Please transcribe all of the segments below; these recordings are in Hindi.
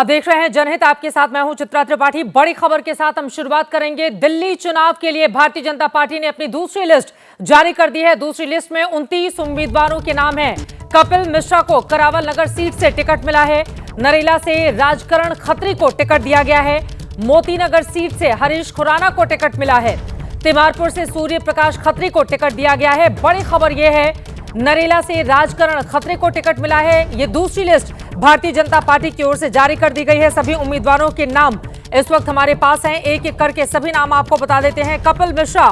आप देख रहे हैं जनहित, आपके साथ मैं हूं चित्रा त्रिपाठी। बड़ी खबर के साथ हम शुरुआत करेंगे। दिल्ली चुनाव के लिए भारतीय जनता पार्टी ने अपनी दूसरी लिस्ट जारी कर दी है। दूसरी लिस्ट में 29 उम्मीदवारों के नाम हैं। कपिल मिश्रा को करावल नगर सीट से टिकट मिला है। नरेला से राजकरण खत्री को टिकट दिया गया है। मोती नगर सीट से हरीश खुराना को टिकट मिला है। तिमारपुर से सूर्य प्रकाश खत्री को टिकट दिया गया है। बड़ी खबर यह है, नरेला से राजकरण खत्री को टिकट मिला है। ये दूसरी लिस्ट भारतीय जनता पार्टी की ओर से जारी कर दी गई है। सभी उम्मीदवारों के नाम इस वक्त हमारे पास हैं। एक एक करके सभी नाम आपको बता देते हैं। कपिल मिश्रा,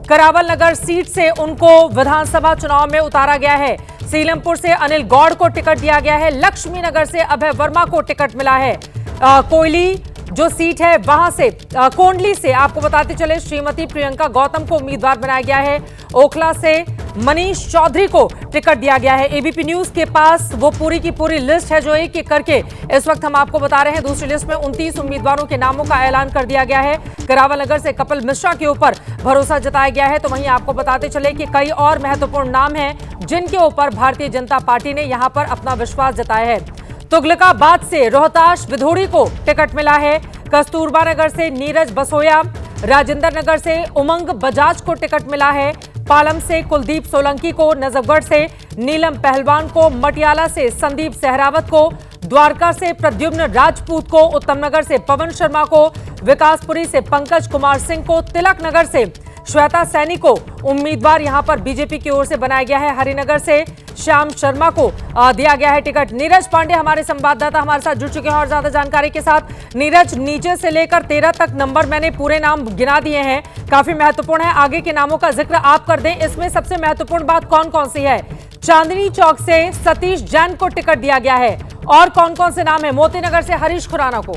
करावल नगर सीट से उनको विधानसभा चुनाव में उतारा गया है। सीलमपुर से अनिल गौड़ को टिकट दिया गया है। लक्ष्मी नगर से अभय वर्मा को टिकट मिला है। कोयली जो सीट है वहां से कोंडली से आपको बताते चले श्रीमती प्रियंका गौतम को उम्मीदवार बनाया गया है। ओखला से मनीष चौधरी को टिकट दिया गया है। एबीपी न्यूज के पास वो पूरी की पूरी लिस्ट है जो एक एक करके इस वक्त हम आपको बता रहे हैं। दूसरी लिस्ट में 29 उम्मीदवारों के नामों का ऐलान कर दिया गया है। करावल नगर से कपिल मिश्रा के ऊपर भरोसा जताया गया है। तो वहीं आपको बताते चले कि कई और महत्वपूर्ण नाम हैं जिनके ऊपर भारतीय जनता पार्टी ने यहां पर अपना विश्वास जताया है। तुगलकाबाद से रोहताश विधोड़ी को टिकट मिला है। कस्तूरबा नगर से नीरज बसोया, राजेंद्र नगर से उमंग बजाज को टिकट मिला है। पालम से कुलदीप सोलंकी को, नजफगढ़ से नीलम पहलवान को, मटियाला से संदीप सहरावत को, द्वारका से प्रद्युम्न राजपूत को, उत्तम नगर से पवन शर्मा को, विकासपुरी से पंकज कुमार सिंह को, तिलक नगर से श्वेता सैनी को उम्मीदवार यहां पर बीजेपी की ओर से बनाया गया है। हरिनगर से श्याम शर्मा को दिया गया है टिकट। नीरज पांडे हमारे संवाददाता हमारे साथ जुड़ चुके हैं और ज्यादा जानकारी के साथ। नीरज, नीचे से लेकर 13 तक नंबर मैंने पूरे नाम गिना दिए हैं, काफी महत्वपूर्ण है। आगे के नामों का जिक्र आप कर दें। इसमें सबसे महत्वपूर्ण बात कौन कौन सी है? चांदनी चौक से सतीश जैन को टिकट दिया गया है और कौन कौन से नाम है? मोती नगर से हरीश खुराना को।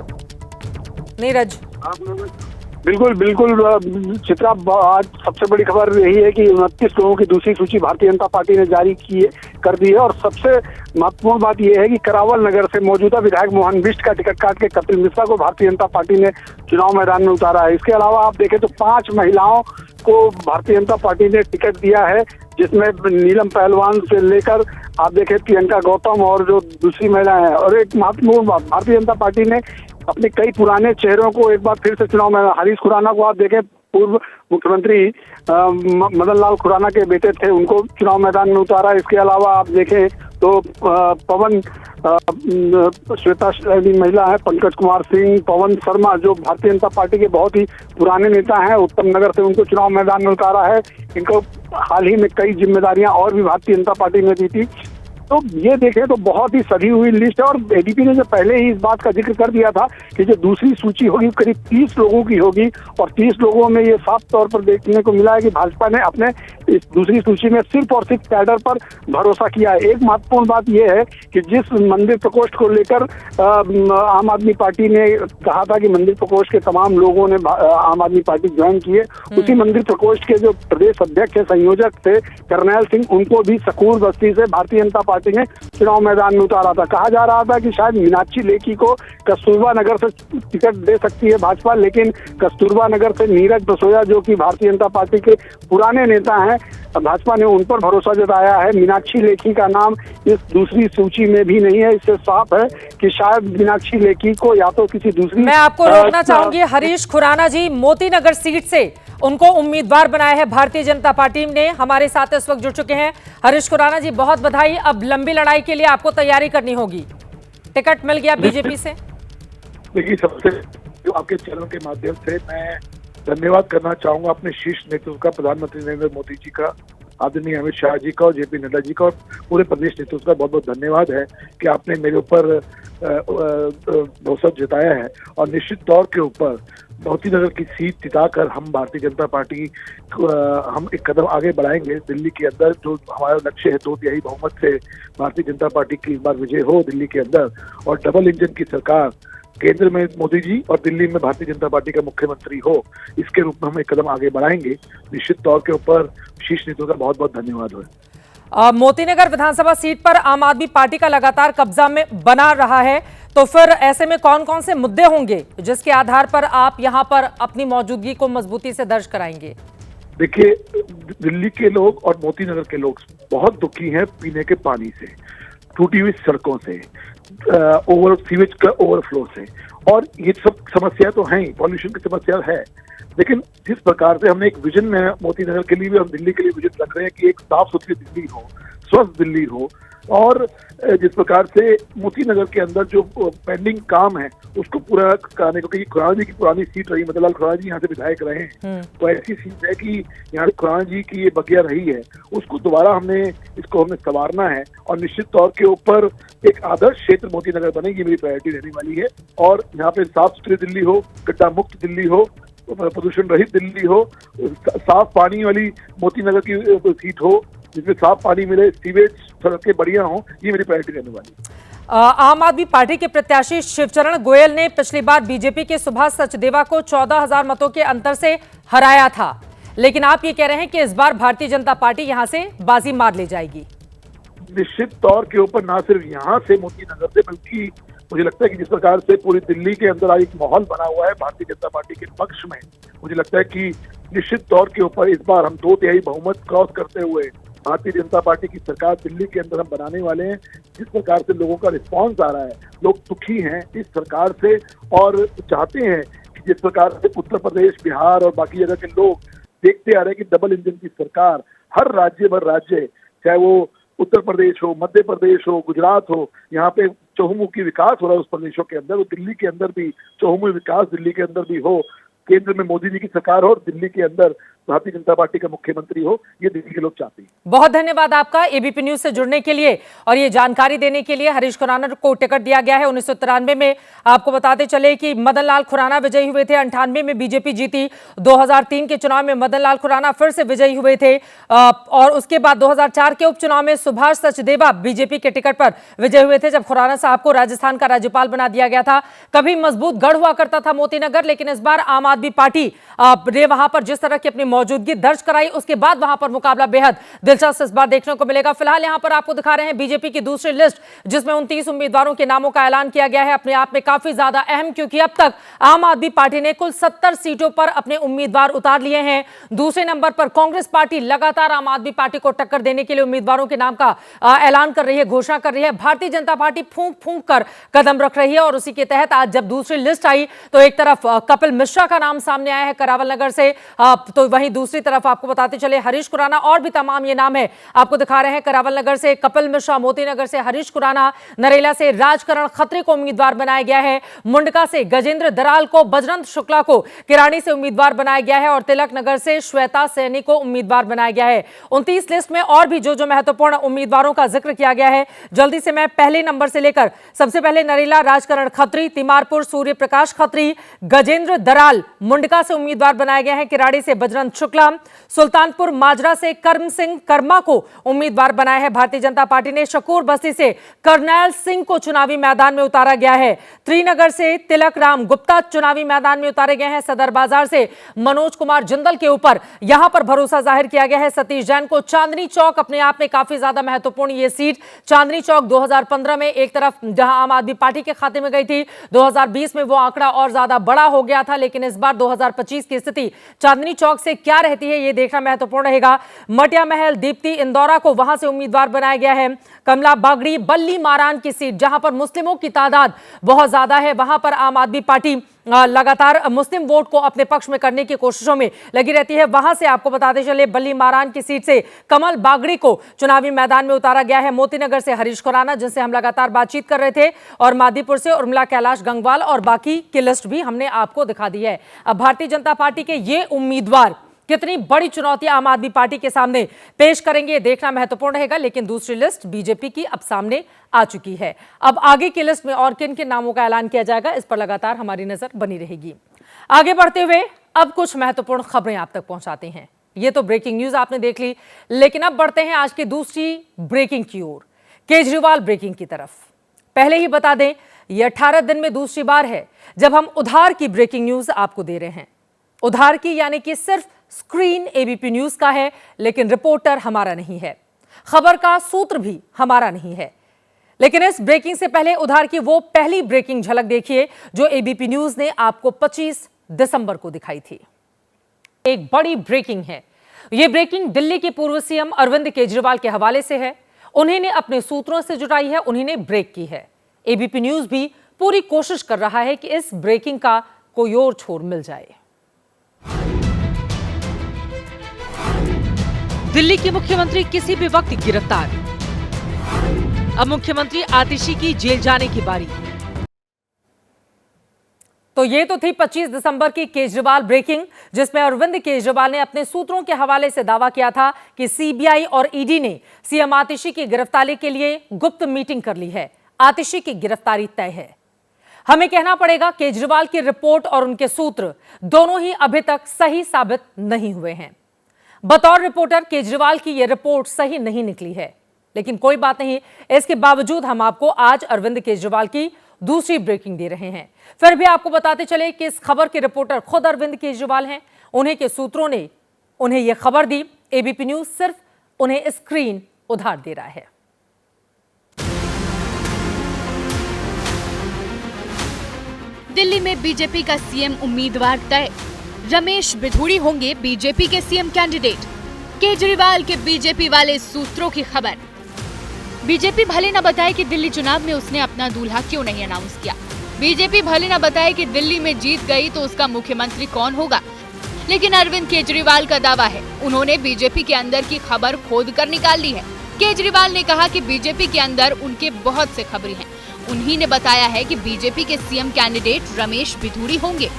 नीरज, बिल्कुल बिल्कुल चित्रा, आज सबसे बड़ी खबर यही है कि 29 लोगों की दूसरी सूची भारतीय जनता पार्टी ने जारी कर दी है। और सबसे महत्वपूर्ण बात यह है कि करावल नगर से मौजूदा विधायक मोहन बिष्ट का टिकट काट के कपिल मिश्रा को भारतीय जनता पार्टी ने चुनाव मैदान में उतारा है। इसके अलावा आप देखें तो 5 महिलाओं को भारतीय जनता पार्टी ने टिकट दिया है, जिसमें नीलम पहलवान से लेकर आप देखें प्रियंका गौतम और जो दूसरी महिला है। और एक महत्वपूर्ण बात, भारतीय जनता पार्टी ने अपने कई पुराने चेहरों को एक बार फिर से चुनाव में, हरीश खुराना को आप देखें, पूर्व मुख्यमंत्री मदन लाल खुराना के बेटे थे, उनको चुनाव मैदान में उतारा। इसके अलावा आप देखें तो पवन श्वेता महिला है, पंकज कुमार सिंह, पवन शर्मा जो भारतीय जनता पार्टी के बहुत ही पुराने नेता हैं, उत्तम नगर से उनको चुनाव मैदान में उतारा है। इनको हाल ही में कई जिम्मेदारियां और भी भारतीय जनता पार्टी ने दी थी। तो ये देखें तो बहुत ही सधी हुई लिस्ट है। और एडीपी ने जो पहले ही इस बात का जिक्र कर दिया था कि जो दूसरी सूची होगी करीब 30 लोगों की होगी, और 30 लोगों में ये साफ तौर पर देखने को मिला है कि भाजपा ने अपने इस दूसरी सूची में सिर्फ और सिर्फ कैडर पर भरोसा किया है। एक महत्वपूर्ण बात यह है कि जिस मंदिर प्रकोष्ठ को लेकर आम आदमी पार्टी ने कहा था कि मंदिर प्रकोष्ठ के तमाम लोगों ने आम आदमी पार्टी ज्वाइन की है, उसी मंदिर प्रकोष्ठ के जो प्रदेश अध्यक्ष है, संयोजक थे करनैल सिंह, उनको भी सकूर बस्ती से भारतीय जनता पार्टी ने चुनाव मैदान में उतारा था। कहा जा रहा था कि शायद मीनाक्षी लेखी को कस्तूरबा नगर से टिकट दे सकती है भाजपा, लेकिन कस्तूरबा नगर से नीरज बसोया जो कि भारतीय जनता पार्टी के पुराने नेता हैं, भाजपा ने उन पर भरोसा जताया है। मीनाक्षी लेखी का नाम इस दूसरी सूची में भी नहीं है। इससे साफ है कि शायद मीनाक्षी लेखी को या तो किसी दूसरी, मैं आपको रोकना चाहूंगी। हरीश खुराना जी मोती नगर सीट से उनको उम्मीदवार बनाया है भारतीय जनता पार्टी ने, हमारे साथ इस वक्त जुड़ चुके हैं। हरीश खुराना जी, बहुत बधाई। अब लंबी लड़ाई के लिए आपको तैयारी करनी होगी। टिकट मिल गया बीजेपी से। देखिए, सबसे जो आपके चैनल के माध्यम से मैं धन्यवाद करना चाहूंगा अपने शीर्ष नेतृत्व का, प्रधानमंत्री नरेंद्र मोदी जी का, आदरणीय अमित शाह जी का और जेपी नड्डा जी का और पूरे प्रदेश नेतृत्व का बहुत बहुत धन्यवाद है कि आपने मेरे ऊपर भरोसा जताया है। और निश्चित तौर के ऊपर मोती नगर की सीट जिताकर हम भारतीय जनता पार्टी हम एक कदम आगे बढ़ाएंगे। दिल्ली के अंदर जो हमारा लक्ष्य है 2/3 बहुमत से भारतीय जनता पार्टी की इस बार विजय हो दिल्ली के अंदर, और डबल इंजन की सरकार केंद्र में मोदी जी और दिल्ली में भारतीय जनता पार्टी का मुख्यमंत्री हो, इसके रूप में हम एक कदम आगे बढ़ाएंगे। निश्चित तौर के ऊपर शीर्ष नेतृत्व का बहुत बहुत धन्यवाद है। मोतीनगर विधानसभा सीट पर आम आदमी पार्टी का लगातार कब्जा में बना रहा है, तो फिर ऐसे में कौन कौन से मुद्दे होंगे जिसके आधार पर आप यहां पर अपनी मौजूदगी को मजबूती से दर्ज कराएंगे? देखिए, दिल्ली के लोग और मोती नगर के लोग बहुत दुखी हैं पीने के पानी से। टूटी हुई सड़कों से, सीवेज का ओवरफ्लो से, और ये सब समस्या तो हैं ही, पॉल्यूशन की समस्या है। लेकिन जिस प्रकार से हमने एक विजन में मोती नगर के लिए भी, हम दिल्ली के लिए विजन रख रहे हैं कि एक साफ सुथरी दिल्ली हो, स्वस्थ दिल्ली हो, और जिस प्रकार से मोती नगर के अंदर जो पेंडिंग काम है उसको पूरा कराने को, क्योंकि खुराना जी की पुरानी सीट रही, मदन लाल खुराना जी यहाँ से विधायक रहे हैं, तो ऐसी सीट है कि यहाँ खुराना जी की ये बगिया रही है, उसको दोबारा हमने संवारना है, और निश्चित तौर के ऊपर एक आदर्श क्षेत्र मोती नगर बने, ये मेरी प्रायोरिटी रहने वाली है। और यहाँ पे साफ सुथरी दिल्ली हो, गड्ढा मुक्त दिल्ली हो, प्रदूषण रहित दिल्ली हो, साफ पानी वाली मोती नगर की सीट हो जिसमें साफ पानी मिले, सीवेज सड़कें बढ़िया हो, ये मेरी प्रायोरिटी रहने वाली है। आम आदमी पार्टी के प्रत्याशी शिवचरण गोयल ने पिछली बार बीजेपी के सुभाष सचदेवा को 14,000 मतों के अंतर से हराया था, लेकिन आप ये कह रहे हैं कि इस बार भारतीय जनता पार्टी यहां से बाजी मार ले जाएगी। निश्चित तौर के ऊपर ना सिर्फ यहाँ से मोती नगर से, बल्कि मुझे लगता है कि जिस प्रकार से पूरी दिल्ली के अंदर आज एक माहौल बना हुआ है भारतीय जनता पार्टी के पक्ष में, मुझे लगता है कि निश्चित तौर के ऊपर इस बार हम 2/3 बहुमत क्रॉस करते हुए भारतीय जनता पार्टी की सरकार दिल्ली के अंदर हम बनाने वाले हैं। जिस प्रकार से लोगों का रिस्पांस आ रहा है, लोग सुखी हैं इस सरकार से और चाहते हैं कि जिस प्रकार से उत्तर प्रदेश, बिहार और बाकी जगह के लोग देखते आ रहे हैं कि डबल इंजन की सरकार हर राज्य, चाहे वो उत्तर प्रदेश हो, मध्य प्रदेश हो, गुजरात हो, यहाँ पे चहुमुखी विकास हो रहा है उस प्रदेशों के अंदर, दिल्ली के अंदर भी चहुमुखी विकास दिल्ली के अंदर भी हो, केंद्र में मोदी जी की सरकार हो और दिल्ली के अंदर भारतीय जनता पार्टी का मुख्यमंत्री हो, ये दिल्ली के लोग चाहते हैं। बहुत धन्यवाद आपका एबीपी न्यूज से जुड़ने के लिए और ये जानकारी देने के लिए। हरीश खुराना को टिकट दिया गया है 1993 में। आपको बताते चले कि मदन लाल खुराना विजयी हुए थे, 98 में बीजेपी जीती, 2003 के चुनाव में मदन लाल खुराना फिर से विजयी हुए थे, और उसके बाद 2004 के उपचुनाव में सुभाष सचदेवा बीजेपी के टिकट पर विजय हुए थे, जब खुराना साहब को राजस्थान का राज्यपाल बना दिया गया था। कभी मजबूत गढ़ हुआ करता था मोती नगर, लेकिन इस बार आम आदमी पार्टी ने वहां पर जिस तरह की अपनी मौजूदगी दर्ज कराई, उसके बाद वहां पर मुकाबला बेहद दिलचस्प इस बार देखने को मिलेगा। फिलहाल यहां पर आपको दिखा रहे हैं बीजेपी की दूसरी लिस्ट, जिसमें 29 उम्मीदवारों के नामों का ऐलान किया गया है, अपने आप में काफी ज्यादा अहम, क्योंकि अब तक आम आदमी पार्टी ने कुल 70 सीटों पर अपने उम्मीदवार उतार लिए हैं। दूसरे नंबर पर कांग्रेस पार्टी लगातार आम आदमी पार्टी को टक्कर देने के लिए उम्मीदवारों के नाम का ऐलान कर रही है, घोषणा कर रही है। भारतीय जनता पार्टी फूंक फूंक कर कदम रख रही है, और उसी के तहत आज जब दूसरी लिस्ट आई तो एक तरफ कपिल मिश्रा का नाम सामने आया है करावल नगर से, तो वहीं दूसरी तरफ आपको बताते चले हरीश खुराना, और भी तमाम ये नाम है आपको दिखा रहे हैं। करावल नगर से कपिल मिश्रा, मोती नगर से हरीश खुराना, नरेला से राजकरण खत्री को उम्मीदवार बनाया गया है, मुंडका से गजेंद्र दराल को, बजरंग शुक्ला को किरानी से उम्मीदवार बनाया गया है, और तिलक नगर से श्वेता सैनी को उम्मीदवार बनाया गया है। 29 लिस्ट में और भी जो महत्वपूर्ण उम्मीदवारों का जिक्र किया गया है, जल्दी से मैं पहले नंबर से लेकर सबसे पहले नरेला राजकरण खत्री, तिमारपुर सूर्य प्रकाश खत्री, गजेंद्र दराल मुंडका से उम्मीदवार बनाया गया है, किराड़ी से बजरंग शुक्ला, सुल्तानपुर माजरा से कर्म सिंह कर्मा को उम्मीदवार बनाया है भारतीय जनता पार्टी ने, शकूर बस्ती से करनैल सिंह को चुनावी मैदान में उतारा गया है, त्रिनगर से तिलक राम गुप्ता चुनावी मैदान में उतारे गए हैं, सदर बाजार से मनोज कुमार जिंदल के ऊपर यहां पर भरोसा जाहिर किया गया है, सतीश जैन को, चांदनी चौक अपने आप में काफी ज्यादा महत्वपूर्ण ये सीट, चांदनी चौक 2015 में एक तरफ जहां आम आदमी पार्टी के खाते में गई थी, 2020 में वो आंकड़ा और ज्यादा बड़ा हो गया था, लेकिन इस बार 2025 की स्थिति चांदनी चौक से क्या रहती है ये देखना महत्वपूर्ण रहेगा। मटिया महल दीप्ति इंदौरा को वहां से उम्मीदवार बनाया गया है, कमला बागड़ी बल्ली मारान की सीट जहां पर मुस्लिमों की तादाद बहुत ज्यादा है, वहां पर आम आदमी पार्टी लगातार मुस्लिम वोट को अपने पक्ष में करने की कोशिशों में लगी रहती है। वहां से आपको बताते चले बल्ली मारान की सीट से कमल बागड़ी को चुनावी मैदान में उतारा गया है, मोतीनगर से हरीश खुराना जिनसे हम लगातार बातचीत कर रहे थे, और मादीपुर से उर्मिला कैलाश गंगवाल, और बाकी की लिस्ट भी हमने आपको दिखा दी है। अब भारतीय जनता पार्टी के ये उम्मीदवार कितनी बड़ी चुनौती आम आदमी पार्टी के सामने पेश करेंगे देखना महत्वपूर्ण रहेगा, लेकिन दूसरी लिस्ट बीजेपी की अब सामने आ चुकी है। अब आगे की लिस्ट में और किन किन नामों का ऐलान किया जाएगा, इस पर लगातार हमारी नजर बनी रहेगी। आगे बढ़ते हुए अब कुछ महत्वपूर्ण खबरें आप तक पहुंचाते हैं। ये तो ब्रेकिंग न्यूज आपने देख ली, लेकिन अब बढ़ते हैं आज की दूसरी ब्रेकिंग की ओर, केजरीवाल ब्रेकिंग की तरफ। पहले ही बता दें, यह 18 दिन में दूसरी बार है जब हम उधार की ब्रेकिंग न्यूज आपको दे रहे हैं। उधार की यानी कि सिर्फ स्क्रीन एबीपी न्यूज का है, लेकिन रिपोर्टर हमारा नहीं है, खबर का सूत्र भी हमारा नहीं है। लेकिन इस ब्रेकिंग से पहले उधार की वो पहली ब्रेकिंग झलक देखिए जो एबीपी न्यूज ने आपको 25 दिसंबर को दिखाई थी। एक बड़ी ब्रेकिंग है। यह ब्रेकिंग दिल्ली के पूर्व सीएम अरविंद केजरीवाल के हवाले से है। उन्हीं ने अपने सूत्रों से जुटाई है, उन्हीं ने ब्रेक की है। एबीपी न्यूज भी पूरी कोशिश कर रहा है कि इस ब्रेकिंग का कोई और छोर मिल जाए। दिल्ली के मुख्यमंत्री किसी भी वक्त गिरफ्तार। अब मुख्यमंत्री आतिशी की जेल जाने की बारी। तो ये तो थी 25 दिसंबर की केजरीवाल ब्रेकिंग, जिसमें अरविंद केजरीवाल ने अपने सूत्रों के हवाले से दावा किया था कि सीबीआई और ईडी ने सीएम आतिशी की गिरफ्तारी के लिए गुप्त मीटिंग कर ली है। आतिशी की गिरफ्तारी तय है। हमें कहना पड़ेगा, केजरीवाल की रिपोर्ट और उनके सूत्र दोनों ही अभी तक सही साबित नहीं हुए हैं। बतौर रिपोर्टर केजरीवाल की यह रिपोर्ट सही नहीं निकली है, लेकिन कोई बात नहीं, इसके बावजूद हम आपको आज अरविंद केजरीवाल की दूसरी ब्रेकिंग दे रहे हैं। फिर भी आपको बताते चले कि इस खबर के रिपोर्टर खुद अरविंद केजरीवाल हैं। उन्हीं के सूत्रों ने उन्हें यह खबर दी। एबीपी न्यूज सिर्फ उन्हें स्क्रीन उधार दे रहा है। दिल्ली में बीजेपी का सीएम उम्मीदवार तय। रमेश बिधूड़ी होंगे बीजेपी के सीएम कैंडिडेट। केजरीवाल के बीजेपी वाले सूत्रों की खबर। बीजेपी भले न बताए कि दिल्ली चुनाव में उसने अपना दूल्हा क्यों नहीं अनाउंस किया। बीजेपी भले न बताए कि दिल्ली में जीत गई तो उसका मुख्यमंत्री कौन होगा, लेकिन अरविंद केजरीवाल का दावा है उन्होंने बीजेपी के अंदर की खबर खोद कर निकाल ली है। केजरीवाल ने कहा कि बीजेपी के अंदर उनके बहुत से खबरी हैं। उन्हीं ने बताया है कि बीजेपी के सीएम कैंडिडेट रमेश बिधूड़ी होंगे।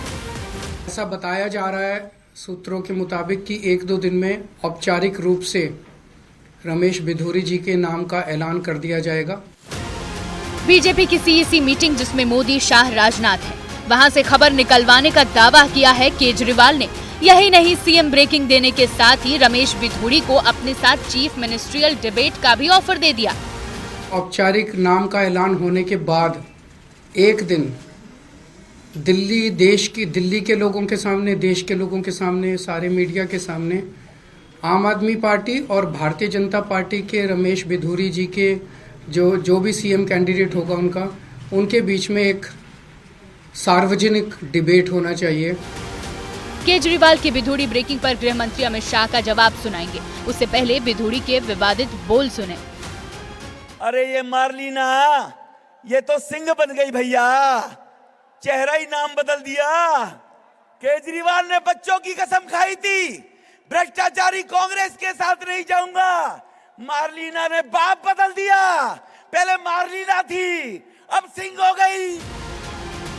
ऐसा बताया जा रहा है सूत्रों के मुताबिक कि 1-2 दिन में औपचारिक रूप से रमेश बिधूड़ी जी के नाम का ऐलान कर दिया जाएगा। बीजेपी की सीईसी मीटिंग जिसमें मोदी, शाह, राजनाथ है, वहां से खबर निकलवाने का दावा किया है केजरीवाल ने। यही नहीं, सीएम ब्रेकिंग देने के साथ ही रमेश बिधूड़ी को अपने साथ चीफ मिनिस्ट्रियल डिबेट का भी ऑफर दे दिया। औपचारिक नाम का ऐलान होने के बाद एक दिन दिल्ली के लोगों के सामने, देश के लोगों के सामने, सारे मीडिया के सामने आम आदमी पार्टी और भारतीय जनता पार्टी के रमेश बिधूड़ी जी के जो भी सीएम कैंडिडेट होगा उनके बीच में एक सार्वजनिक डिबेट होना चाहिए। केजरीवाल की बिधूड़ी ब्रेकिंग पर गृह मंत्री अमित शाह का जवाब सुनाएंगे। उससे पहले बिधूड़ी के विवादित बोल सुने। अरे ये मार्लिना, ये तो सिंह बन गई भैया, चेहरा ही नाम बदल दिया। केजरीवाल ने बच्चों की कसम खाई थी, भ्रष्टाचारी कांग्रेस के साथ नहीं जाऊंगा। मार्लिना ने बाप बदल दिया, पहले मार्लिना थी, अब सिंह हो गई।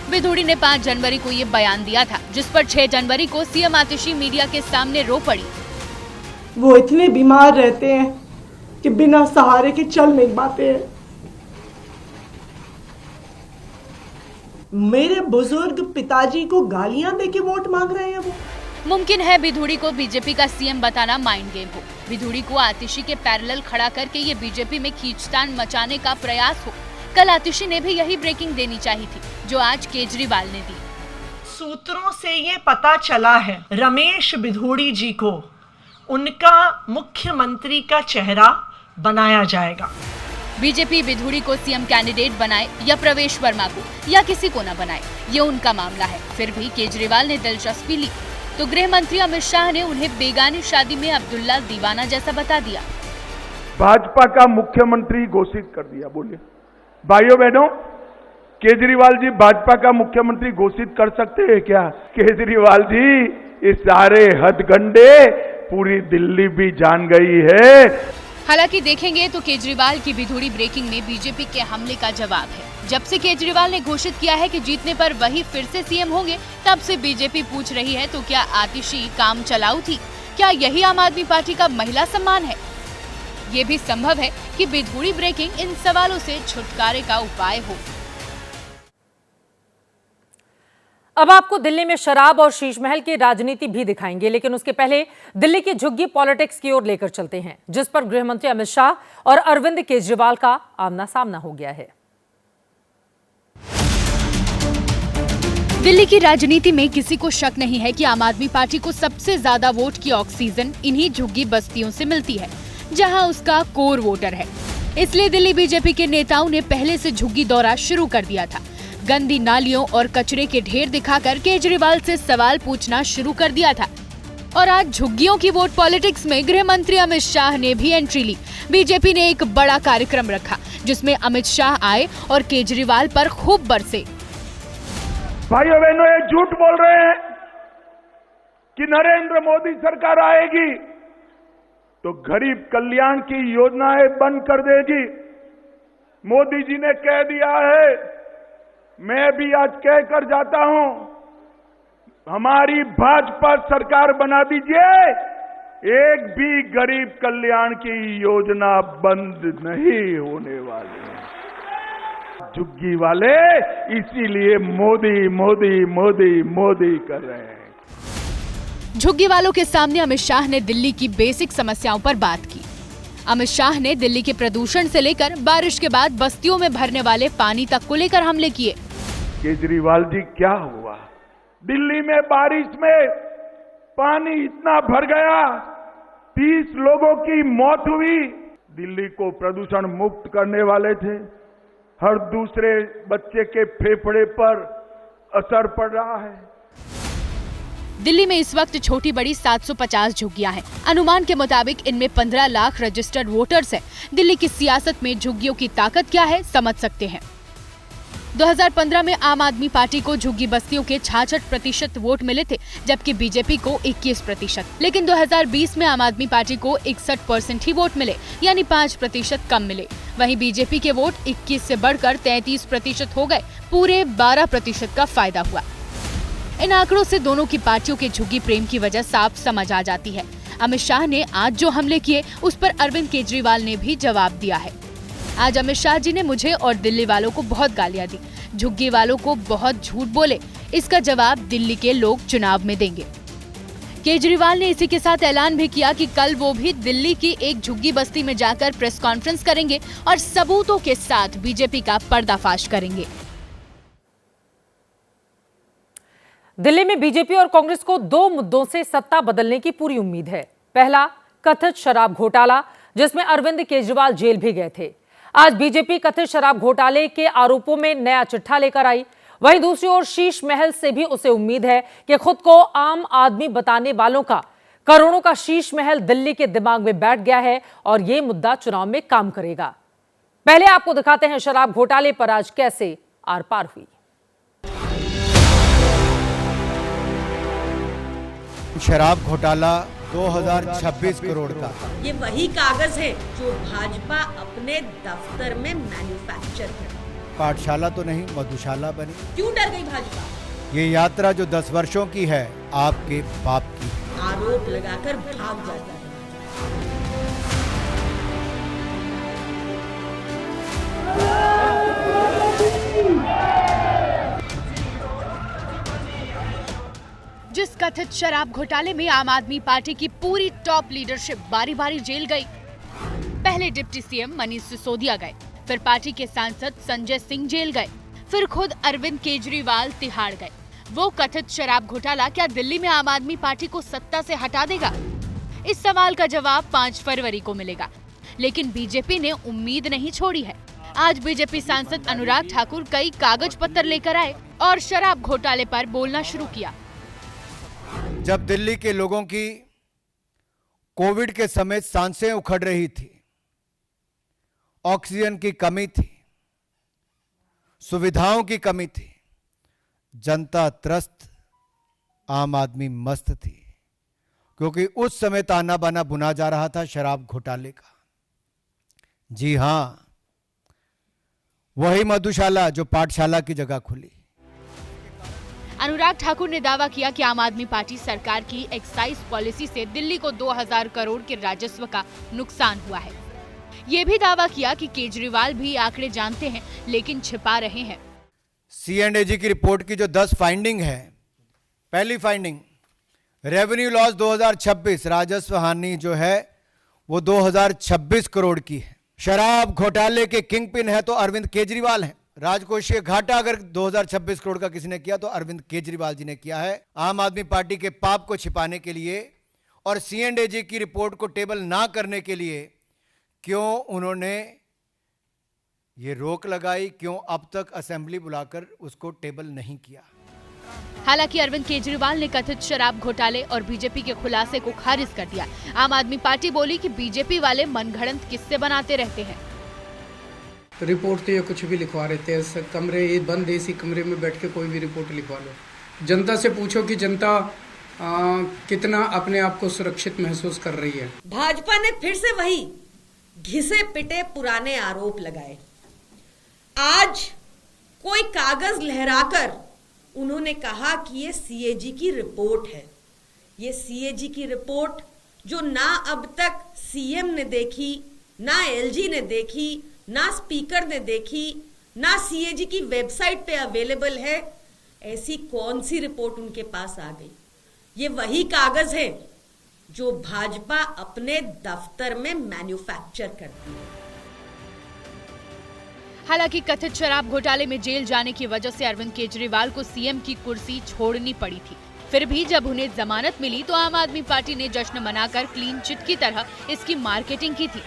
बिधूड़ी ने 5 जनवरी को ये बयान दिया था, जिस पर 6 जनवरी को सीएम आतिशी मीडिया के सामने रो पड़ी। वो इतने बीमार रहते हैं कि बिना सहारे के चल नहीं पाते हैं। मेरे बुजुर्ग पिताजी को गालियां देके वोट मांग रहे हैं वो। मुमकिन है बिधूड़ी को बीजेपी का सीएम बताना माइंड गेम हो। बिधूड़ी को आतिशी के पैरेलल खड़ा करके ये बीजेपी में खींचतान मचाने का प्रयास हो। कल आतिशी ने भी यही ब्रेकिंग देनी चाहिए थी, जो आज केजरीवाल ने दी। सूत्रों से ये पता चला है रमेश बिधूड़ी जी को उनका मुख्यमंत्री का चेहरा बनाया जाएगा। बीजेपी बिधूड़ी को सीएम कैंडिडेट बनाए या प्रवेश वर्मा को या किसी को न बनाए, ये उनका मामला है। फिर भी केजरीवाल ने दिलचस्पी ली तो गृह मंत्री अमित शाह ने उन्हें बेगानी शादी में अब्दुल्ला दीवाना जैसा बता दिया। भाजपा का मुख्यमंत्री घोषित कर दिया। बोलिए भाइयों बहनों, केजरीवाल जी भाजपा का मुख्यमंत्री घोषित कर सकते हैं क्या? केजरीवाल जी, ये सारे हथगंडे पूरी दिल्ली भी जान गई है। हालांकि देखेंगे तो केजरीवाल की बिधूड़ी ब्रेकिंग में बीजेपी के हमले का जवाब है। जब से केजरीवाल ने घोषित किया है कि जीतने पर वही फिर से सीएम होंगे, तब से बीजेपी पूछ रही है तो क्या आतिशी काम चलाऊ थी? क्या यही आम आदमी पार्टी का महिला सम्मान है? ये भी संभव है कि बिधूड़ी ब्रेकिंग इन सवालों से छुटकारे का उपाय हो। अब आपको दिल्ली में शराब और शीश महल की राजनीति भी दिखाएंगे, लेकिन उसके पहले दिल्ली की झुग्गी पॉलिटिक्स की ओर लेकर चलते हैं, जिस पर गृह मंत्री अमित शाह और अरविंद केजरीवाल का आमना सामना हो गया है। दिल्ली की राजनीति में किसी को शक नहीं है कि आम आदमी पार्टी को सबसे ज्यादा वोट की ऑक्सीजन इन्हीं झुग्गी बस्तियों से मिलती है, जहां उसका कोर वोटर है। इसलिए दिल्ली बीजेपी के नेताओं ने पहले से झुग्गी दौरा शुरू कर दिया था। गंदी नालियों और कचरे के ढेर दिखाकर केजरीवाल से सवाल पूछना शुरू कर दिया था। और आज झुग्गियों की वोट पॉलिटिक्स में गृह मंत्री अमित शाह ने भी एंट्री ली। बीजेपी ने एक बड़ा कार्यक्रम रखा जिसमें अमित शाह आए और केजरीवाल पर खूब बरसे। भाइयों बहनों, ये झूठ बोल रहे हैं कि नरेंद्र मोदी सरकार आएगी तो गरीब कल्याण की योजनाएं बंद कर देगी। मोदी जी ने कह दिया है, मैं भी आज कहकर जाता हूं, हमारी भाजपा सरकार बना दीजिए, एक भी गरीब कल्याण की योजना बंद नहीं होने वाली है। झुग्गी वाले इसीलिए मोदी मोदी मोदी मोदी कर रहे हैं। झुग्गी वालों के सामने अमित शाह ने दिल्ली की बेसिक समस्याओं पर बात की। अमित शाह ने दिल्ली के प्रदूषण से लेकर बारिश के बाद बस्तियों में भरने वाले पानी तक को लेकर हमले किए। केजरीवाल जी, क्या हुआ? दिल्ली में बारिश में पानी इतना भर गया, 30 लोगों की मौत हुई। दिल्ली को प्रदूषण मुक्त करने वाले थे, हर दूसरे बच्चे के फेफड़े पर असर पड़ रहा है। दिल्ली में इस वक्त छोटी बड़ी 750 झुग्गियां हैं। अनुमान के मुताबिक इनमें 15 लाख रजिस्टर्ड वोटर्स हैं। दिल्ली की सियासत में झुग्गियों की ताकत क्या है, समझ सकते हैं। 2015 में आम आदमी पार्टी को झुग्गी बस्तियों के 66% वोट मिले थे, जबकि बीजेपी को 21%। लेकिन 2020 में आम आदमी पार्टी को 61% ही वोट मिले, यानी 5% कम मिले। वहीं बीजेपी के वोट 21 से बढ़कर 33% हो गए। पूरे 12% का फायदा हुआ। इन आंकड़ों से दोनों की पार्टियों के झुग्गी प्रेम की वजह साफ समझ आ जाती है। अमित शाह ने आज जो हमले किए उस पर अरविंद केजरीवाल ने भी जवाब दिया है। आज अमित शाह जी ने मुझे और दिल्ली वालों को बहुत गालियां दी, झुग्गी वालों को बहुत झूठ बोले। इसका जवाब दिल्ली के लोग चुनाव में देंगे। केजरीवाल ने इसी के साथ ऐलान भी किया कि कल वो भी दिल्ली की एक झुग्गी बस्ती में जाकर प्रेस कॉन्फ्रेंस करेंगे और सबूतों के साथ बीजेपी का पर्दाफाश करेंगे। दिल्ली में बीजेपी और कांग्रेस को 2 मुद्दों से सत्ता बदलने की पूरी उम्मीद है। पहला, कथित शराब घोटाला, जिसमें अरविंद केजरीवाल जेल भी गए थे। आज बीजेपी कथित शराब घोटाले के आरोपों में नया चिट्ठा लेकर आई। वहीं दूसरी ओर शीश महल से भी उसे उम्मीद है कि खुद को आम आदमी बताने वालों का करोड़ों का शीश महल दिल्ली के दिमाग में बैठ गया है और ये मुद्दा चुनाव में काम करेगा। पहले आपको दिखाते हैं शराब घोटाले पर आज कैसे आर पार हुई। शराब घोटाला 2026 करोड़ का। ये वही कागज है जो भाजपा अपने दफ्तर में मैन्युफैक्चर कर। पाठशाला तो नहीं, मधुशाला बनी। क्यों डर गई भाजपा? ये यात्रा जो 10 वर्षों की है, आपके बाप की। आरोप लगाकर भाग जाता है। जिस कथित शराब घोटाले में आम आदमी पार्टी की पूरी टॉप लीडरशिप बारी बारी जेल गई। पहले डिप्टी सीएम मनीष सिसोदिया गए, फिर पार्टी के सांसद संजय सिंह जेल गए, फिर खुद अरविंद केजरीवाल तिहाड़ गए। वो कथित शराब घोटाला क्या दिल्ली में आम आदमी पार्टी को सत्ता से हटा देगा? इस सवाल का जवाब 5 फरवरी को मिलेगा। लेकिन बीजेपी ने उम्मीद नहीं छोड़ी है। आज बीजेपी सांसद अनुराग ठाकुर कई कागज पत्तर लेकर आए और शराब घोटाले पर बोलना शुरू किया। जब दिल्ली के लोगों की कोविड के समय सांसें उखड़ रही थी, ऑक्सीजन की कमी थी, सुविधाओं की कमी थी, जनता त्रस्त, आम आदमी मस्त थी, क्योंकि उस समय ताना बाना बुना जा रहा था शराब घोटाले का। जी हां, वही मधुशाला जो पाठशाला की जगह खुली। अनुराग ठाकुर ने दावा किया कि आम आदमी पार्टी सरकार की एक्साइज पॉलिसी से दिल्ली को 2000 करोड़ के राजस्व का नुकसान हुआ है। ये भी दावा किया कि केजरीवाल भी आंकड़े जानते हैं लेकिन छिपा रहे हैं। C&AG की रिपोर्ट की जो 10 फाइंडिंग है, पहली फाइंडिंग, रेवेन्यू लॉस 2026, राजस्व हानि जो है वो 2026 करोड़ की है। शराब घोटाले के किंग पिन है तो अरविंद केजरीवाल हैं। राजकोषीय घाटा अगर 2026 करोड़ का किसी ने किया तो अरविंद केजरीवाल जी ने किया है। आम आदमी पार्टी के पाप को छिपाने के लिए और C&AG की रिपोर्ट को टेबल ना करने के लिए क्यों उन्होंने ये रोक लगाई, क्यों अब तक असेंबली बुलाकर उसको टेबल नहीं किया? हालांकि अरविंद केजरीवाल ने कथित शराब घोटाले और बीजेपी के खुलासे को खारिज कर दिया। आम आदमी पार्टी बोली कि बीजेपी वाले मनगढ़ंत किस्से बनाते रहते हैं। रिपोर्ट तो ये कुछ भी लिखवा रहे थे, कमरे ये बंद एसी कमरे में बैठ के कोई भी रिपोर्ट लिखवा लो। जनता से पूछो कि जनता कितना अपने आप को सुरक्षित महसूस कर रही है। भाजपा ने फिर से वही घिसे पिटे पुराने आरोप लगाए। आज कोई कागज लहराकर उन्होंने कहा कि ये सीएजी की रिपोर्ट है। ये सीएजी की रिपोर्ट जो ना अब तक सीएम ने देखी, ना एलजी ने देखी, ना स्पीकर ने देखी, ना सीएजी की वेबसाइट पे अवेलेबल है, ऐसी कौन सी रिपोर्ट उनके पास आ गई? ये वही कागज है जो भाजपा अपने दफ्तर में मैन्युफैक्चर करती है। हालांकि कथित शराब घोटाले में जेल जाने की वजह से अरविंद केजरीवाल को सीएम की कुर्सी छोड़नी पड़ी थी। फिर भी जब उन्हें जमानत मिली तो आम आदमी पार्टी ने जश्न मनाकर क्लीन चिट की तरह इसकी मार्केटिंग की थी।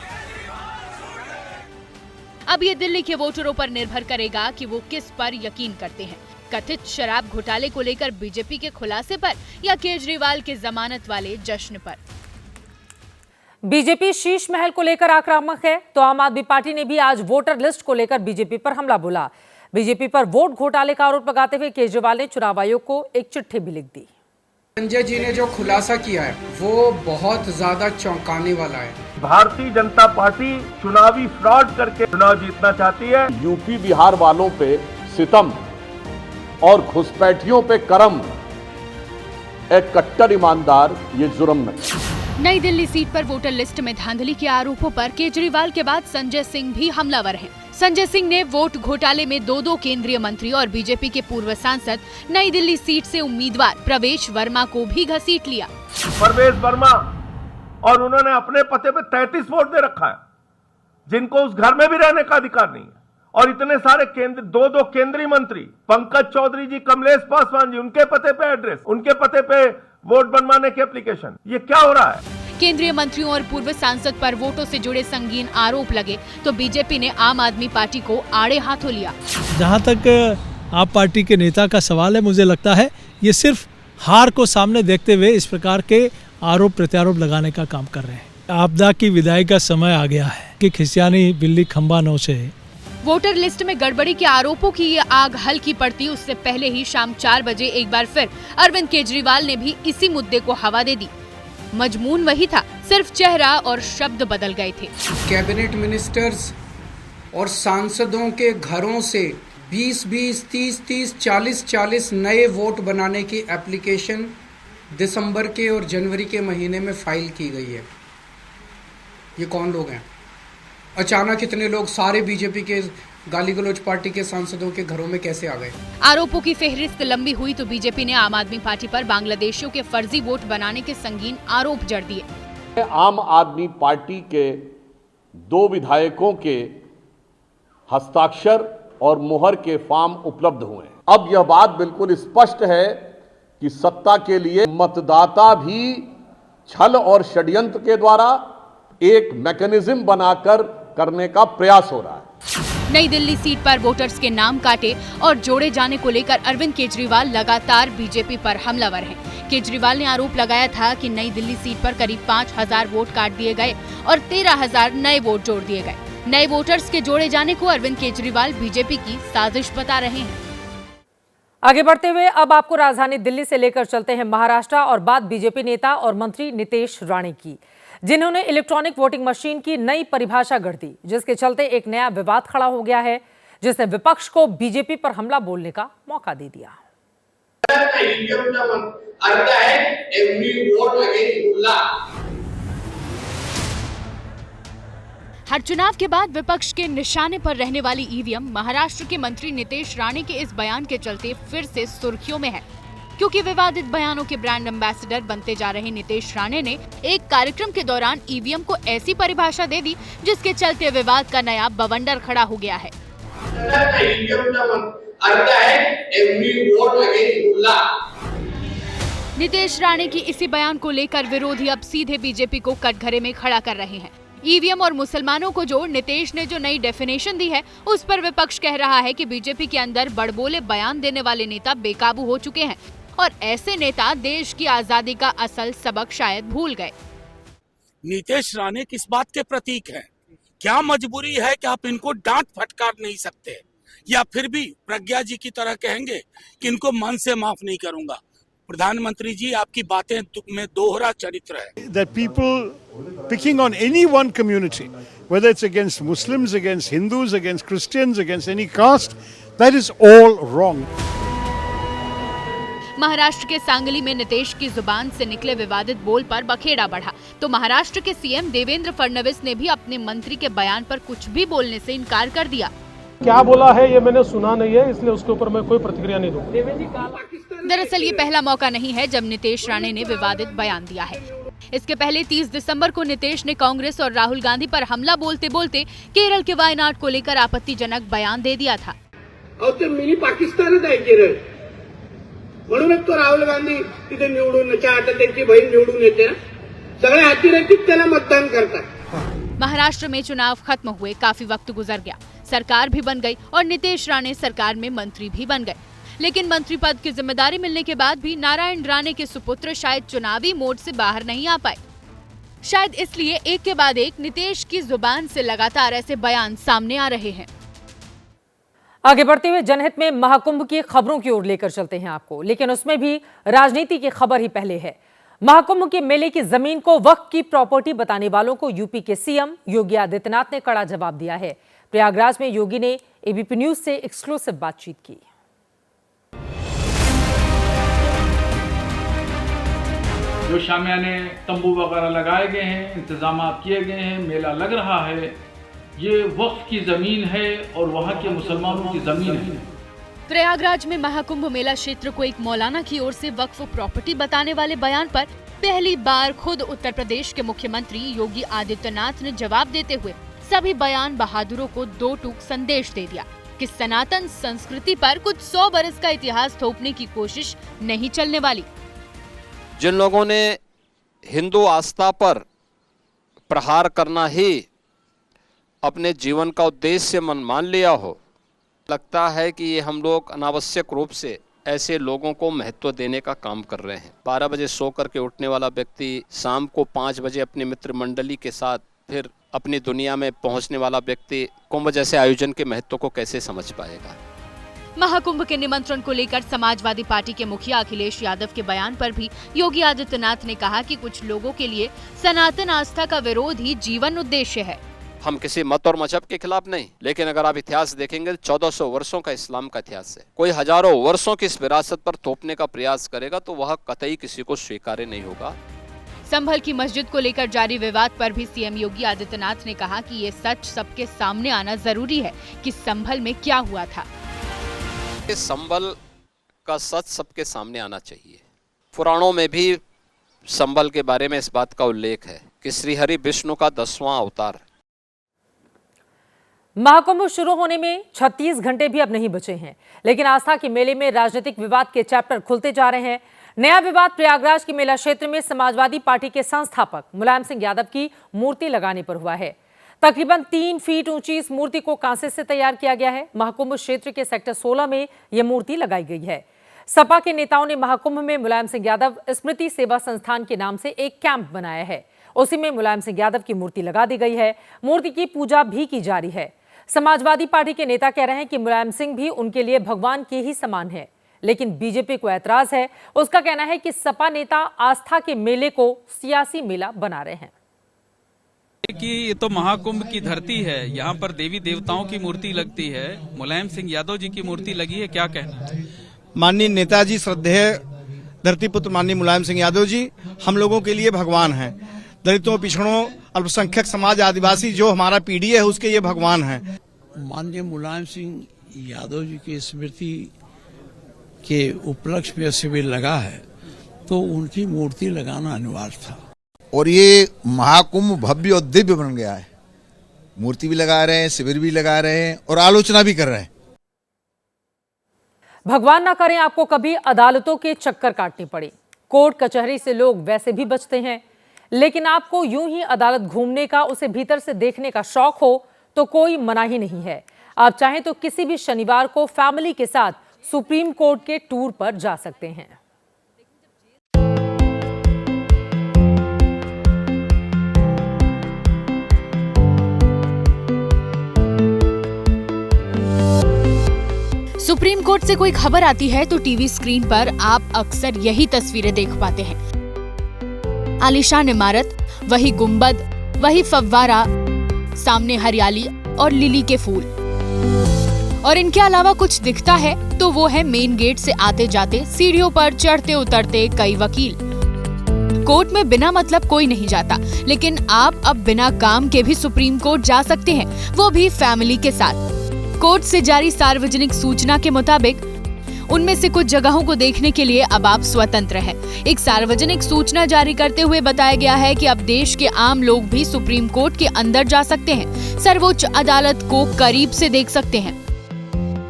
अब ये दिल्ली के वोटरों पर निर्भर करेगा कि वो किस पर यकीन करते हैं, कथित शराब घोटाले को लेकर बीजेपी के खुलासे पर या केजरीवाल के जमानत वाले जश्न पर। बीजेपी शीश महल को लेकर आक्रामक है तो आम आदमी पार्टी ने भी आज वोटर लिस्ट को लेकर बीजेपी पर हमला बोला। बीजेपी पर वोट घोटाले का आरोप लगाते हुए केजरीवाल ने चुनाव आयोग को एक चिट्ठी भी लिख दी। संजय जी ने जो खुलासा किया है वो बहुत ज्यादा चौंकाने वाला है। भारतीय जनता पार्टी चुनावी फ्रॉड करके चुनाव जीतना चाहती है। यूपी बिहार वालों पे सितम और घुसपैठियों पे करम, एक कट्टर ईमानदार ये जुर्म नहीं। नई दिल्ली सीट पर वोटर लिस्ट में धांधली के आरोपों पर केजरीवाल के बाद संजय सिंह भी हमलावर हैं। संजय सिंह ने वोट घोटाले में दो केंद्रीय मंत्री और बीजेपी के पूर्व सांसद नई दिल्ली सीट से उम्मीदवार प्रवेश वर्मा को भी घसीट लिया। प्रवेश वर्मा और उन्होंने अपने पते पे 33 वोट दे रखा है, जिनको उस घर में भी रहने का अधिकार नहीं है। और इतने सारे दो केंद्रीय मंत्री, पंकज चौधरी जी, कमलेश पासवान जी, उनके पते पे एड्रेस, उनके पते पे वोट बनवाने की एप्लीकेशन। ये क्या हो रहा है? केंद्रीय मंत्रियों और पूर्व सांसद पर वोटों से जुड़े संगीन आरोप लगे तो बीजेपी ने आम आदमी पार्टी को आड़े हाथों लिया। जहां तक आप पार्टी के नेता का सवाल है, मुझे लगता है ये सिर्फ हार को सामने देखते हुए इस प्रकार के आरोप प्रत्यारोप लगाने का काम कर रहे हैं। आपदा की विदाई का समय आ गया है कि खिसियानी बिल्ली खंबा नोचे। वोटर लिस्ट में गड़बड़ी के आरोपों की ये आग हल्की पड़ती उससे पहले ही शाम 4 बजे एक बार फिर अरविंद केजरीवाल ने भी इसी मुद्दे को हवा दे दी। मजमून वही था, सिर्फ चेहरा और शब्द बदल गए थे। कैबिनेट मिनिस्टर्स और सांसदों के घरों से 20-20, 30-30, 40-40 नए वोट बनाने की एप्लीकेशन दिसंबर के और जनवरी के महीने में फाइल की गई है। ये कौन लोग हैं? अचानक इतने लोग सारे बीजेपी के गाली गलौज पार्टी के सांसदों के घरों में कैसे आ गए? आरोपों की फेहरिस्त लंबी हुई तो बीजेपी ने आम आदमी पार्टी पर बांग्लादेशियों के फर्जी वोट बनाने के संगीन आरोप जड़ दिए। आम आदमी पार्टी के 2 विधायकों के हस्ताक्षर और मुहर के फॉर्म उपलब्ध हुए हैं। अब यह बात बिल्कुल स्पष्ट है कि सत्ता के लिए मतदाता भी छल और षड्यंत्र के द्वारा एक मैकेनिज्म बनाकर करने का प्रयास हो रहा है। नई दिल्ली सीट पर वोटर्स के नाम काटे और जोड़े जाने को लेकर अरविंद केजरीवाल लगातार बीजेपी पर हमलावर हैं। केजरीवाल ने आरोप लगाया था कि नई दिल्ली सीट पर करीब 5000 वोट काट दिए गए और 13000 नए वोट जोड़ दिए गए। नए वोटर्स के जोड़े जाने को अरविंद केजरीवाल बीजेपी की साजिश बता रहे हैं। आगे बढ़ते हुए अब आपको राजधानी दिल्ली से लेकर चलते हैं महाराष्ट्र और बात बीजेपी नेता और मंत्री नितेश राणे की, जिन्होंने इलेक्ट्रॉनिक वोटिंग मशीन की नई परिभाषा गढ़ दी, जिसके चलते एक नया विवाद खड़ा हो गया है, जिसने विपक्ष को बीजेपी पर हमला बोलने का मौका दे दिया। हर चुनाव के बाद विपक्ष के निशाने पर रहने वाली ईवीएम महाराष्ट्र के मंत्री नितेश राणे के इस बयान के चलते फिर से सुर्खियों में है, क्योंकि विवादित बयानों के ब्रांड एम्बेसडर बनते जा रहे नितेश राणे ने एक कार्यक्रम के दौरान ईवीएम को ऐसी परिभाषा दे दी जिसके चलते विवाद का नया बवंडर खड़ा हो गया है। नितेश राणे की इसी बयान को लेकर विरोधी अब सीधे बीजेपी को कटघरे में खड़ा कर रहे हैं। ईवीएम और मुसलमानों को जोड़ नितेश ने जो नई डेफिनेशन दी है उस पर विपक्ष कह रहा है कि बीजेपी के अंदर बड़बोले बयान देने वाले नेता बेकाबू हो चुके हैं और ऐसे नेता देश की आजादी का असल सबक शायद भूल गए। नीतीश राणे किस बात के प्रतीक हैं? क्या मजबूरी है कि आप इनको डांट फटकार नहीं सकते, या फिर भी प्रज्ञा जी की तरह कहेंगे कि इनको मन से माफ नहीं करूंगा? प्रधानमंत्री जी, आपकी बातें में दोहरा चरित्र है। That people picking on any one community, whether it's against Muslims, against Hindus, against Christians, against any caste, that is all wrong. Maharashtra के सांगली में नीतीश की जुबान से निकले विवादित बोल पर बखेड़ा बढ़ा तो महाराष्ट्र के सीएम देवेंद्र फडणवीस ने भी अपने मंत्री के बयान पर कुछ भी बोलने से इनकार कर दिया। क्या बोला है ये मैंने सुना नहीं है, इसलिए उसके ऊपर मैं कोई प्रतिक्रिया नहीं दूंगा। दरअसल ये पहला मौका नहीं है जब नीतीश राणे ने विवादित बयान दिया है। इसके पहले 30 दिसंबर को नीतीश ने कांग्रेस और राहुल गांधी पर हमला बोलते बोलते केरल के वायनाड को लेकर आपत्तिजनक बयान दे दिया था। मिनी पाकिस्तानच आहे केरळ, म्हणूनच तो राहुल गांधी तिथे निवडून आता त्यांची बहीण निवडून येते ना, सगळे अतिरेकी त्याला मतदान करतात। महाराष्ट्र में चुनाव खत्म हुए काफी वक्त गुजर गया, सरकार भी बन गई और नीतीश राणे सरकार में मंत्री भी बन गए, लेकिन मंत्री पद की जिम्मेदारी मिलने के बाद भी नारायण राणे के सुपुत्र शायद चुनावी मोड से बाहर नहीं आ पाए। शायद इसलिए एक के बाद एक नीतीश की जुबान से लगातार ऐसे बयान सामने आ रहे हैं। आगे बढ़ते हुए जनहित में महाकुंभ की खबरों की ओर लेकर चलते हैं आपको, लेकिन उसमें भी राजनीति की खबर ही पहले है। महाकुंभ के मेले की जमीन को वक्फ की प्रॉपर्टी बताने वालों को यूपी के सीएम योगी आदित्यनाथ ने कड़ा जवाब दिया है। प्रयागराज में योगी ने एबीपी न्यूज से एक्सक्लूसिव बातचीत की। जो शामियाने तंबू वगैरह लगाए गए हैं, इंतजाम किए गए हैं, मेला लग रहा है, ये वक्फ की जमीन है और वहाँ के मुसलमानों की जमीन है। प्रयागराज में महाकुंभ मेला क्षेत्र को एक मौलाना की ओर से वक्फ प्रॉपर्टी बताने वाले बयान पर पहली बार खुद उत्तर प्रदेश के मुख्यमंत्री योगी आदित्यनाथ ने जवाब देते हुए सभी बयान बहादुरों को दो टूक संदेश दे दिया कि सनातन संस्कृति पर कुछ 100 बरस का इतिहास थोपने की कोशिश नहीं चलने वाली। जिन लोगों ने हिंदू आस्था पर प्रहार करना ही अपने जीवन का उद्देश्य मान लिया हो, लगता है कि ये हम लोग अनावश्यक रूप से ऐसे लोगों को महत्व देने का काम कर रहे हैं। 12 बजे सो करके उठने वाला व्यक्ति शाम को 5 बजे अपनी मित्र मंडली के साथ फिर अपनी दुनिया में पहुंचने वाला व्यक्ति कुंभ जैसे आयोजन के महत्व को कैसे समझ पाएगा। महाकुंभ के निमंत्रण को लेकर समाजवादी पार्टी के मुखिया अखिलेश यादव के बयान पर भी योगी आदित्यनाथ ने कहा कि कुछ लोगों के लिए सनातन आस्था का विरोध ही जीवन उद्देश्य है। हम किसी मत और मजहब के खिलाफ नहीं, लेकिन अगर आप इतिहास देखेंगे 1400 वर्षों का इस्लाम का इतिहास है। कोई हजारों वर्षों की इस विरासत पर थोपने का प्रयास करेगा तो वह कतई किसी को स्वीकार्य नहीं होगा। संभल की मस्जिद को लेकर जारी विवाद पर भी सीएम योगी आदित्यनाथ ने कहा कि ये सच सबके सामने आना जरूरी है कि संभल में क्या हुआ था। संभल का सच सबके सामने आना चाहिए। पुराणों में भी संभल के बारे में इस बात का उल्लेख है कि श्रीहरि विष्णु का 10वां अवतार। महाकुंभ शुरू होने में 36 घंटे भी अब नहीं बचे हैं, लेकिन आस्था के मेले में राजनीतिक विवाद के चैप्टर खुलते जा रहे हैं। नया विवाद प्रयागराज के मेला क्षेत्र में समाजवादी पार्टी के संस्थापक मुलायम सिंह यादव की मूर्ति लगाने पर हुआ है। तकरीबन 3 फीट ऊंची इस मूर्ति को कांसे से तैयार किया गया है। महाकुंभ क्षेत्र के सेक्टर 16 में यह मूर्ति लगाई गई है। सपा के नेताओं ने महाकुंभ में मुलायम सिंह यादव स्मृति सेवा संस्थान के नाम से एक कैंप बनाया है। उसी में मुलायम सिंह यादव की मूर्ति लगा दी गई है। मूर्ति की पूजा भी की जा रही है। समाजवादी पार्टी के नेता कह रहे हैं कि मुलायम सिंह भी उनके लिए भगवान के ही समान है, लेकिन बीजेपी को ऐतराज है। उसका कहना है कि सपा नेता आस्था के मेले को सियासी मेला बना रहे हैं। कि ये तो महाकुंभ की धरती है, यहाँ पर देवी देवताओं की मूर्ति लगती है, मुलायम सिंह यादव जी की मूर्ति लगी है, क्या कहना? माननीय नेताजी श्रद्धेय धरतीपुत्र माननीय मुलायम सिंह यादव जी हम लोगों के लिए भगवान हैं। दलितों, पिछड़ों, अल्पसंख्यक समाज, आदिवासी जो हमारा पीढ़ी है उसके ये भगवान हैं। माननीय मुलायम सिंह यादव जी की स्मृति के उपलक्ष्य में शिविर लगा है तो उनकी मूर्ति लगाना अनिवार्य था। और ये महाकुंभ भव्य और दिव्य बन गया है। मूर्ति भी लगा रहे हैं, शिविर भी लगा रहे हैं और आलोचना भी कर रहे हैं। भगवान ना करें आपको कभी अदालतों के चक्कर काटने पड़े। कोर्ट कचहरी से लोग वैसे भी बचते हैं, लेकिन आपको यूं ही अदालत घूमने का, उसे भीतर से देखने का शौक हो तो कोई मना ही नहीं है। आप चाहें तो किसी भी शनिवार को फैमिली के साथ सुप्रीम कोर्ट के टूर पर जा सकते हैं। सुप्रीम कोर्ट से कोई खबर आती है तो टीवी स्क्रीन पर आप अक्सर यही तस्वीरें देख पाते हैं। आलीशान इमारत, वही गुंबद, वही फव्वारा, सामने हरियाली और लिली के फूल। और इनके अलावा कुछ दिखता है तो वो है मेन गेट से आते जाते, सीढ़ियों पर चढ़ते उतरते कई वकील। कोर्ट में बिना मतलब कोई नहीं जाता, लेकिन आप अब बिना काम के भी सुप्रीम कोर्ट जा सकते हैं, वो भी फैमिली के साथ। कोर्ट से जारी सार्वजनिक सूचना के मुताबिक उनमें से कुछ जगहों को देखने के लिए अब आप स्वतंत्र हैं। एक सार्वजनिक सूचना जारी करते हुए बताया गया है कि अब देश के आम लोग भी सुप्रीम कोर्ट के अंदर जा सकते हैं, सर्वोच्च अदालत को करीब से देख सकते हैं।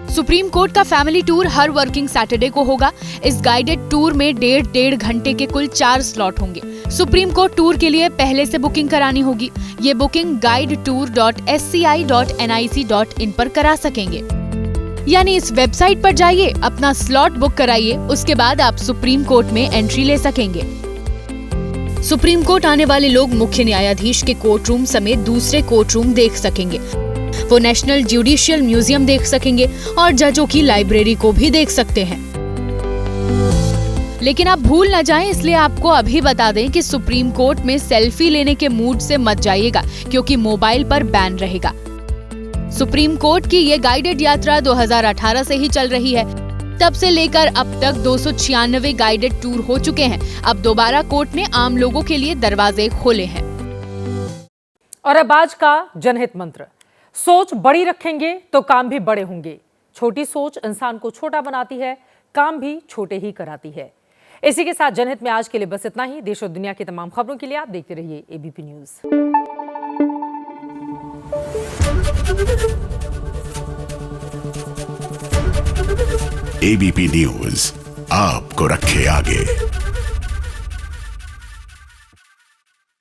सुप्रीम कोर्ट का फैमिली टूर हर वर्किंग सैटरडे को होगा। इस गाइडेड टूर में 1.5 घंटे के कुल 4 स्लॉट होंगे। सुप्रीम कोर्ट टूर के लिए पहले से बुकिंग करानी होगी। ये बुकिंग guidetour.sci.nic.in पर करा सकेंगे, यानी इस वेबसाइट पर जाइए, अपना स्लॉट बुक कराइए, उसके बाद आप सुप्रीम कोर्ट में एंट्री ले सकेंगे। सुप्रीम कोर्ट आने वाले लोग मुख्य न्यायाधीश के कोर्ट रूम समेत दूसरे कोर्ट रूम देख सकेंगे। वो नेशनल जुडिशियल म्यूजियम देख सकेंगे और जजों की लाइब्रेरी को भी देख सकते हैं। लेकिन आप भूल न जाएं, इसलिए आपको अभी बता दें कि सुप्रीम कोर्ट में सेल्फी लेने के मूड से मत जाइएगा, क्योंकि मोबाइल पर बैन रहेगा। सुप्रीम कोर्ट की ये गाइडेड यात्रा 2018 से ही चल रही है। तब से लेकर अब तक 296 गाइडेड टूर हो चुके हैं। अब दोबारा कोर्ट ने आम लोगों के लिए दरवाजे खोले हैं। और अब आज का जनहित मंत्र, सोच बड़ी रखेंगे तो काम भी बड़े होंगे। छोटी सोच इंसान को छोटा बनाती है, काम भी छोटे ही कराती है। इसी के साथ जनहित में आज के लिए बस इतना ही। देश और दुनिया की तमाम खबरों के लिए आप देखते रहिए एबीपी न्यूज। एबीपी न्यूज आपको रखे आगे।